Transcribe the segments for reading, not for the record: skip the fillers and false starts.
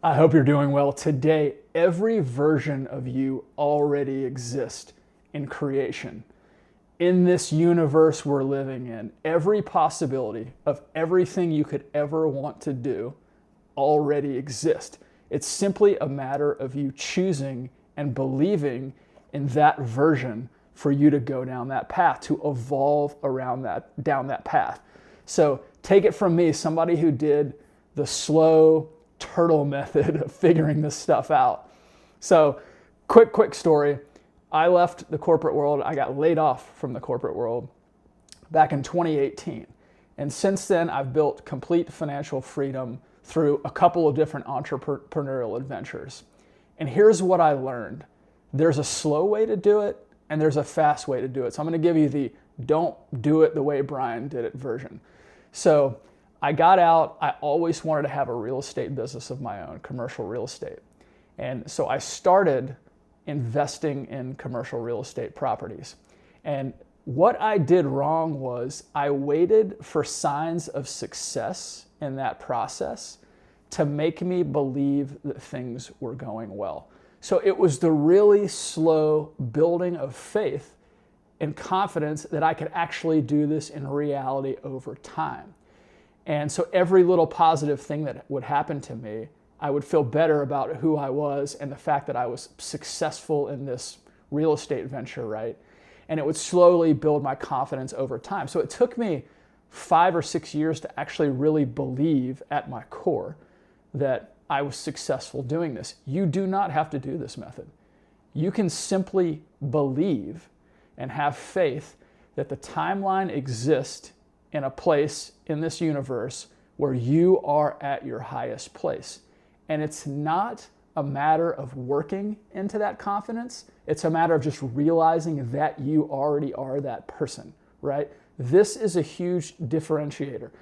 I hope you're doing well. Today, every version of you already exists in creation. In this universe we're living in, every possibility of everything you could ever want to do already exists. It's simply a matter of you choosing and believing in that version for you to go down that path, to evolve down that path. So take it from me, somebody who did the slow turtle method of figuring this stuff out. So quick story. I left the corporate world. I got laid off from the corporate world back in 2018. And since then, I've built complete financial freedom through a couple of different entrepreneurial adventures. And here's what I learned. There's a slow way to do it, and there's a fast way to do it. So I'm going to give you the don't do it the way Brian did it version. So I got out. I always wanted to have a real estate business of my own, commercial real estate. And so I started investing in commercial real estate properties. And what I did wrong was I waited for signs of success in that process to make me believe that things were going well. So it was the really slow building of faith and confidence that I could actually do this in reality over time. And so every little positive thing that would happen to me, I would feel better about who I was and the fact that I was successful in this real estate venture, right? And it would slowly build my confidence over time. So it took me 5 or 6 years to actually really believe at my core that I was successful doing this. You do not have to do this method. You can simply believe and have faith that the timeline exists in a place in this universe where you are at your highest place. And it's not a matter of working into that confidence. It's a matter of just realizing that you already are that person, right? This is a huge differentiator.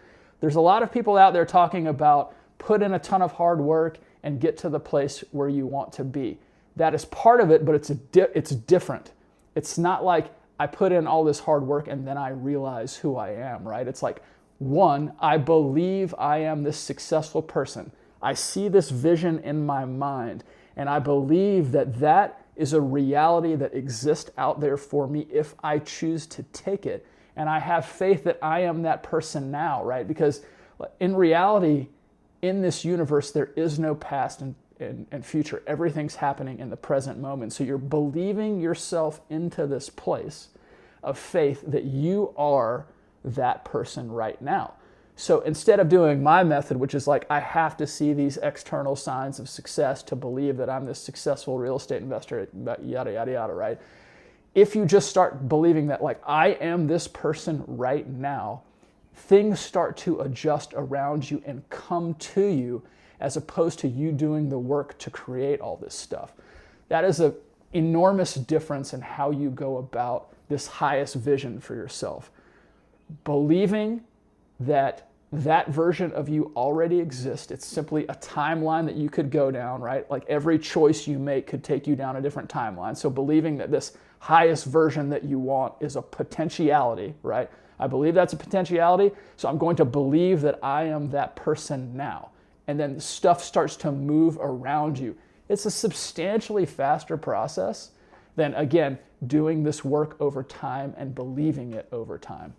There's a lot of people out there talking about put in a ton of hard work and get to the place where you want to be. That is part of it, but it's different. It's not like I put in all this hard work and then I realize who I am, right? It's like, one, I believe I am this successful person. I see this vision in my mind, and I believe that that is a reality that exists out there for me if I choose to take it. And I have faith that I am that person now, right? Because in reality, in this universe, there is no past and future. Everything's happening in the present moment. So you're believing yourself into this place of faith that you are that person right now. So instead of doing my method, which is like I have to see these external signs of success to believe that I'm this successful real estate investor, yada, yada, yada, right? If you just start believing that like I am this person right now, things start to adjust around you and come to you as opposed to you doing the work to create all this stuff. That is an enormous difference in how you go about this highest vision for yourself. Believing that that version of you already exists. It's simply a timeline that you could go down, right? Like every choice you make could take you down a different timeline. So believing that this highest version that you want is a potentiality, right? I believe that's a potentiality, so I'm going to believe that I am that person now. And then stuff starts to move around you. It's a substantially faster process than, again, doing this work over time and believing it over time.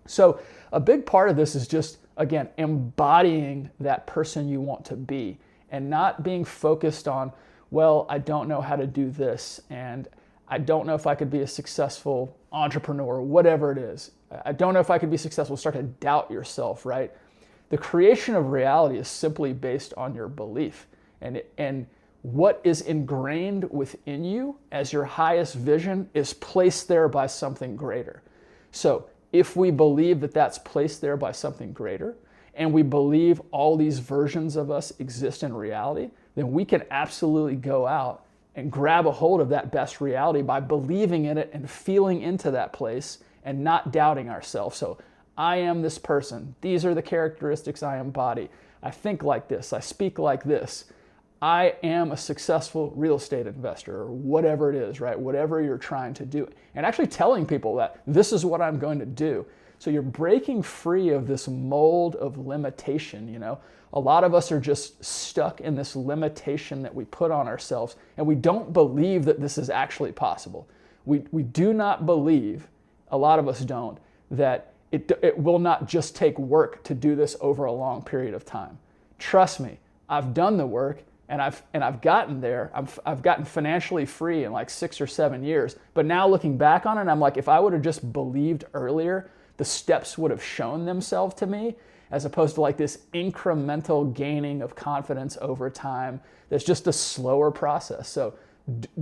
So a big part of this is just, again, embodying that person you want to be and not being focused on, well, I don't know how to do this, and I don't know if I could be a successful entrepreneur, whatever it is. I don't know if I could be successful. Start to doubt yourself, right? The creation of reality is simply based on your belief. And what is ingrained within you as your highest vision is placed there by something greater. So if we believe that that's placed there by something greater, and we believe all these versions of us exist in reality, then we can absolutely go out and grab a hold of that best reality by believing in it and feeling into that place and not doubting ourselves. So I am this person. These are the characteristics I embody. I think like this. I speak like this. I am a successful real estate investor, or whatever it is, right? Whatever you're trying to do. And actually telling people that this is what I'm going to do. So you're breaking free of this mold of limitation, you know. A lot of us are just stuck in this limitation that we put on ourselves, and we don't believe that this is actually possible. We do not believe, a lot of us don't, that it will not just take work to do this over a long period of time. Trust me, I've done the work, and I've gotten there. I've gotten financially free in like 6 or 7 years. But now looking back on it, I'm like, if I would have just believed earlier, the steps would have shown themselves to me, as opposed to like this incremental gaining of confidence over time. That's just a slower process. So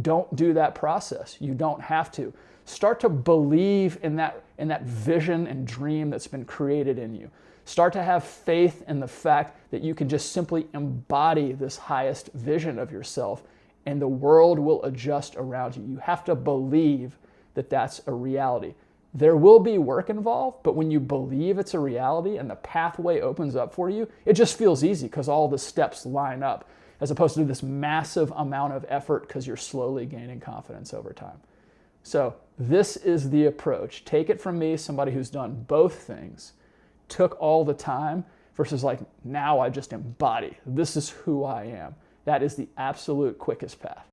don't do that process. You don't have to. Start to believe in that vision and dream that's been created in you. Start to have faith in the fact that you can just simply embody this highest vision of yourself, and the world will adjust around you. You have to believe that that's a reality. There will be work involved, but when you believe it's a reality and the pathway opens up for you, it just feels easy because all the steps line up, as opposed to this massive amount of effort because you're slowly gaining confidence over time. So this is the approach. Take it from me, somebody who's done both things, took all the time, versus like, now I just embody. This is who I am. That is the absolute quickest path.